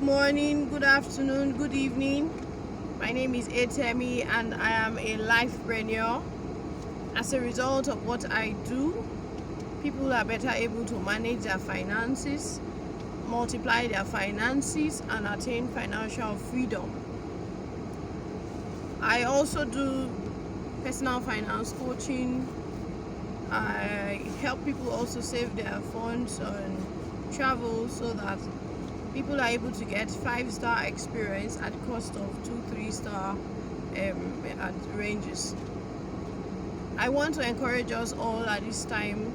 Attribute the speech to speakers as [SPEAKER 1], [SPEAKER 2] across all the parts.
[SPEAKER 1] Good morning, good afternoon, good evening. My name is Etemi and I am a lifepreneur. As a result of what I do, people are better able to manage their finances, multiply their finances, and attain financial freedom. I also do personal finance coaching. I help people also save their funds on travel so that people are able to get 5-star experience at cost of 2-3 star at ranges. I want to encourage us all at this time.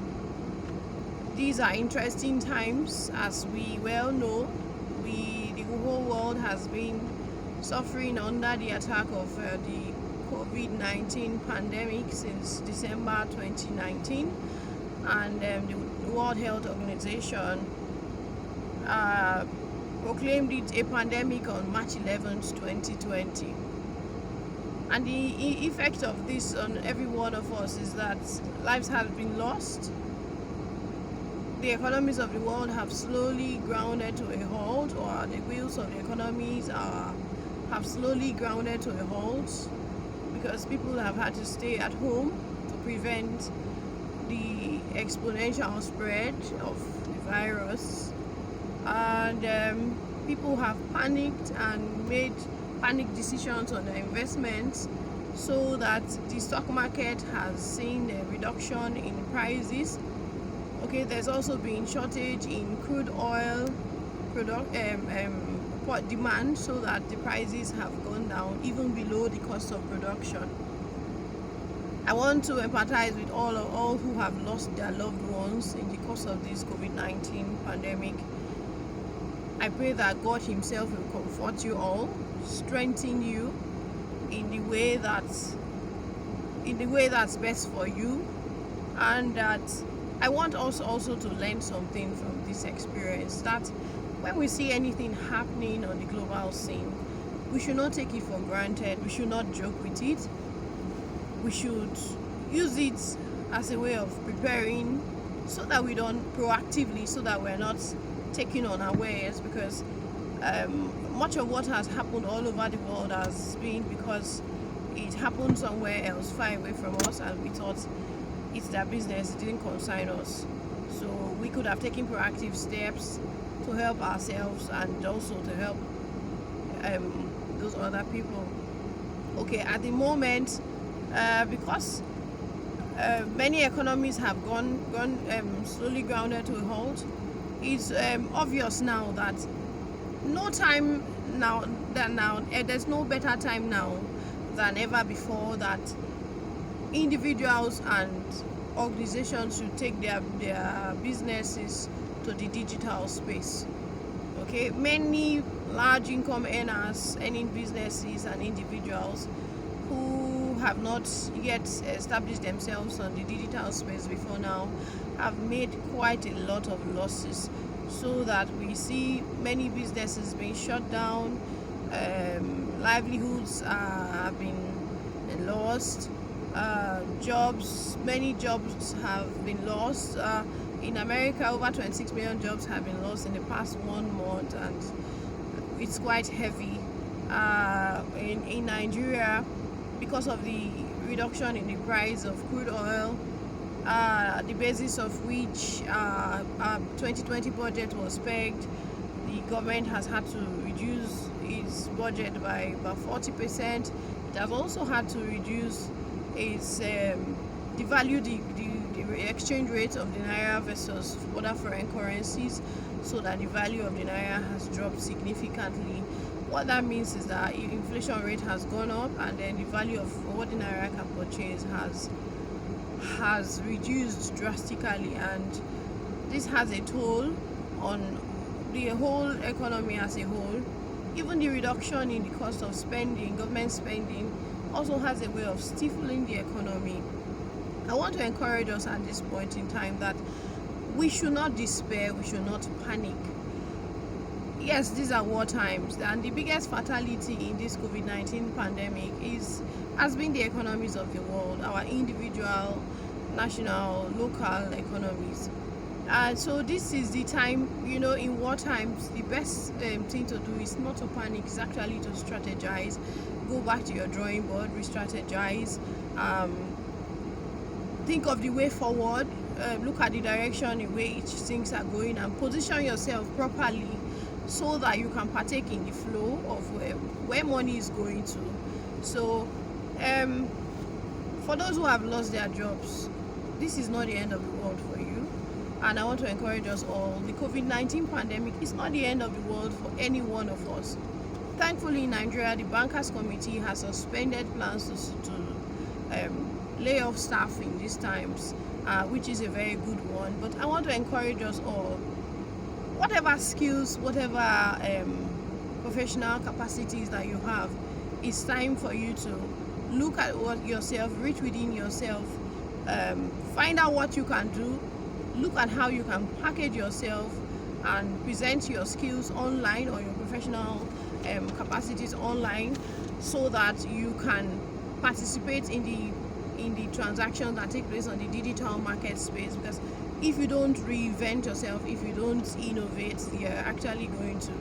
[SPEAKER 1] These are interesting times, as we well know. The whole world has been suffering under the attack of the Covid-19 pandemic since December 2019, and the World Health Organization proclaimed it a pandemic on March 11th, 2020. And the effect of this on every one of us is that lives have been lost. The economies of the world have slowly grounded to a halt, or the wheels of the economies have slowly grounded to a halt, because people have had to stay at home to prevent the exponential spread of the virus. And people have panicked and made panic decisions on their investments, so that the stock market has seen a reduction in prices. Okay, there's also been shortage in crude oil demand, so that the prices have gone down even below the cost of production. I want to empathize with all who have lost their loved ones in the course of this COVID-19 pandemic. I pray that God Himself will comfort you all, strengthen you in the way that's best for you, and that I want us also to learn something from this experience, that when we see anything happening on the global scene, we should not take it for granted. We should not joke with it. We should use it as a way of preparing, so that we don't proactively, so that we're not taking unawares, because much of what has happened all over the world has been because it happened somewhere else far away from us, and we thought it's their business, it didn't concern us. So we could have taken proactive steps to help ourselves and also to help those other people. Okay, at the moment, because many economies have gone slowly grounded to a halt, it's obvious now that there's no better time now than ever before that individuals and organizations should take their businesses to the digital space. Okay, many large income earners, earning businesses and individuals who have not yet established themselves on the digital space before now have made quite a lot of losses, so that we see many businesses being shut down, livelihoods have been lost, many jobs have been lost. In America, over 26 million jobs have been lost in the past 1 month, and it's quite heavy. In Nigeria, because of the reduction in the price of crude oil, the basis of which our 2020 budget was pegged, the government has had to reduce its budget by about 40%. It has also had to reduce its devalue the exchange rate of the naira versus other foreign currencies, so that the value of the naira has dropped significantly. What that means is that inflation rate has gone up, and then the value of what the naira can purchase has reduced drastically, and this has a toll on the whole economy as a whole. Even the reduction in the cost of spending, government spending, also has a way of stifling the economy. I want to encourage us at this point in time that we should not despair, we should not panic. Yes, these are war times, and the biggest fatality in this COVID-19 pandemic has been the economies of the world, our individual, national, local economies. So this is the time, in war times, the best thing to do is not to panic, it's actually to strategize. Go back to your drawing board, re-strategize, think of the way forward, look at the direction in which things are going, and position yourself properly so that you can partake in the flow of where money is going to. So for those who have lost their jobs, this is not the end of the world for you. And I want to encourage us all, the COVID-19 pandemic is not the end of the world for any one of us. Thankfully, in Nigeria, the Bankers Committee has suspended plans to lay off staff in these times, which is a very good one. But I want to encourage us all, whatever skills, whatever professional capacities that you have, it's time for you to look at yourself, reach within yourself, find out what you can do, look at how you can package yourself and present your skills online or your professional capacities online, so that you can participate in the transactions that take place on the digital market space. Because if you don't reinvent yourself, if you don't innovate, you're actually going to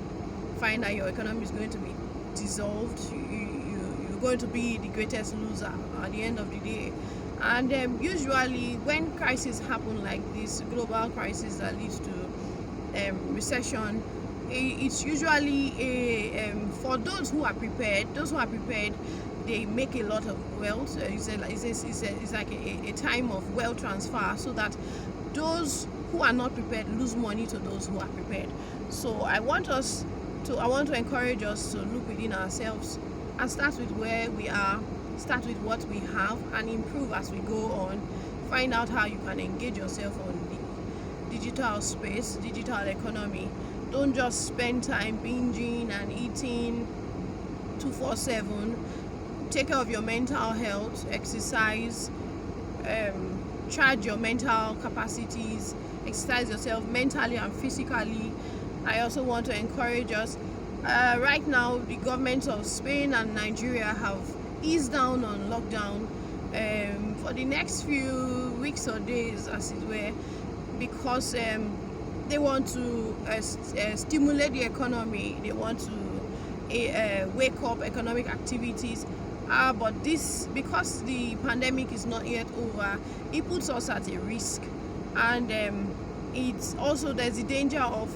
[SPEAKER 1] find that your economy is going to be dissolved. You're going to be the greatest loser at the end of the day. And usually when crises happen like this, global crisis that leads to recession, it's usually for those who are prepared. They make a lot of wealth. It's like a time of wealth transfer, so that those who are not prepared lose money to those who are prepared. So I want to encourage us to look within ourselves and start with where we are, start with what we have, and improve as we go on. Find out how you can engage yourself on the digital space, digital economy. Don't just spend time binging and eating 24/7. Take care of your mental health, exercise, charge your mental capacities, exercise yourself mentally and physically. I also want to encourage us, right now the governments of Spain and Nigeria have eased down on lockdown for the next few weeks or days, as it were, because they want to stimulate the economy. They want to wake up economic activities. But this, because the pandemic is not yet over, it puts us at a risk. And it's also, there's the danger of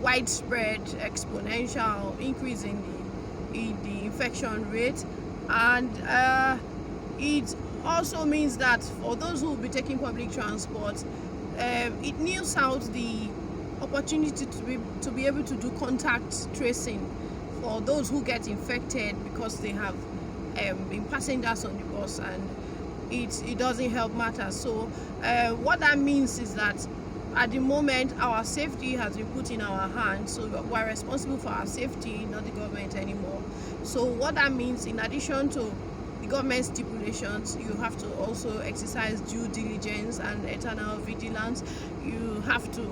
[SPEAKER 1] widespread exponential increase in the infection rate. And it also means that for those who will be taking public transport, it nils out the opportunity to be able to do contact tracing for those who get infected, because they have been passengers on the bus, and it doesn't help matters. So what that means is that at the moment our safety has been put in our hands, so we're responsible for our safety, not the government anymore. So what that means, in addition to the government stipulations, you have to also exercise due diligence and eternal vigilance. You have to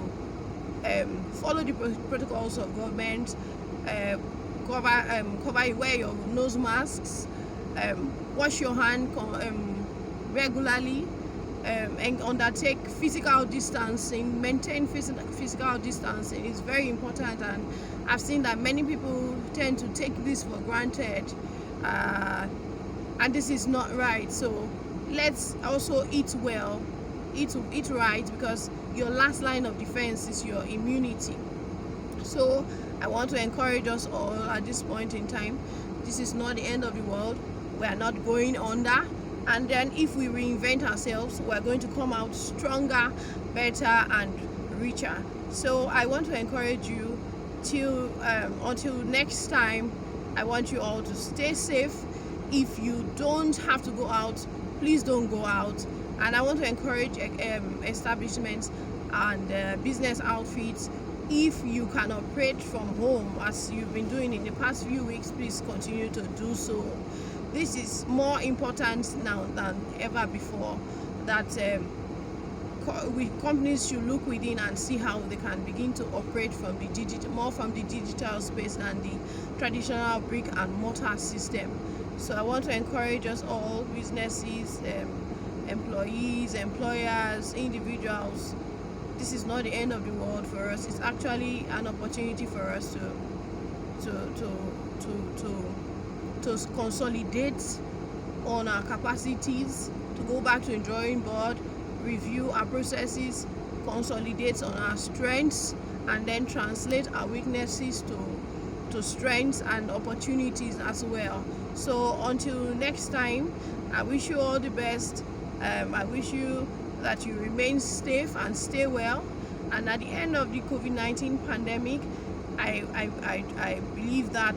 [SPEAKER 1] follow the protocols of government, wear your nose masks, wash your hand regularly, and undertake physical distancing. Maintain physical distancing is very important, and I've seen that many people tend to take this for granted, and this is not right. So let's also eat well, eat right, because your last line of defense is your immunity. So I want to encourage us all at this point in time. This is not the end of the world. We are not going under. And then if we reinvent ourselves, we're going to come out stronger, better, and richer. So I want to encourage you until next time. I want you all to stay safe. If you don't have to go out, please don't go out. And I want to encourage establishments and business outfits, if you can operate from home as you've been doing in the past few weeks, please continue to do so. This is more important now than ever before, that companies should look within and see how they can begin to operate from the digital space than the traditional brick and mortar system. So I want to encourage us all, businesses, employees, employers, individuals, this is not the end of the world for us. It's actually an opportunity for us to to to to, to consolidate on our capacities, to go back to the drawing board, review our processes, consolidate on our strengths, and then translate our weaknesses to strengths and opportunities as well. So until next time, I wish you all the best. I wish you that you remain safe and stay well. And at the end of the COVID-19 pandemic, I believe that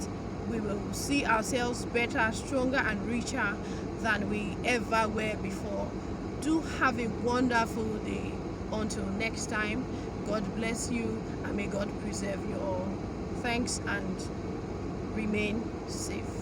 [SPEAKER 1] we will see ourselves better, stronger, and richer than we ever were before. Do have a wonderful day. Until next time, God bless you and may God preserve you all. Thanks and remain safe.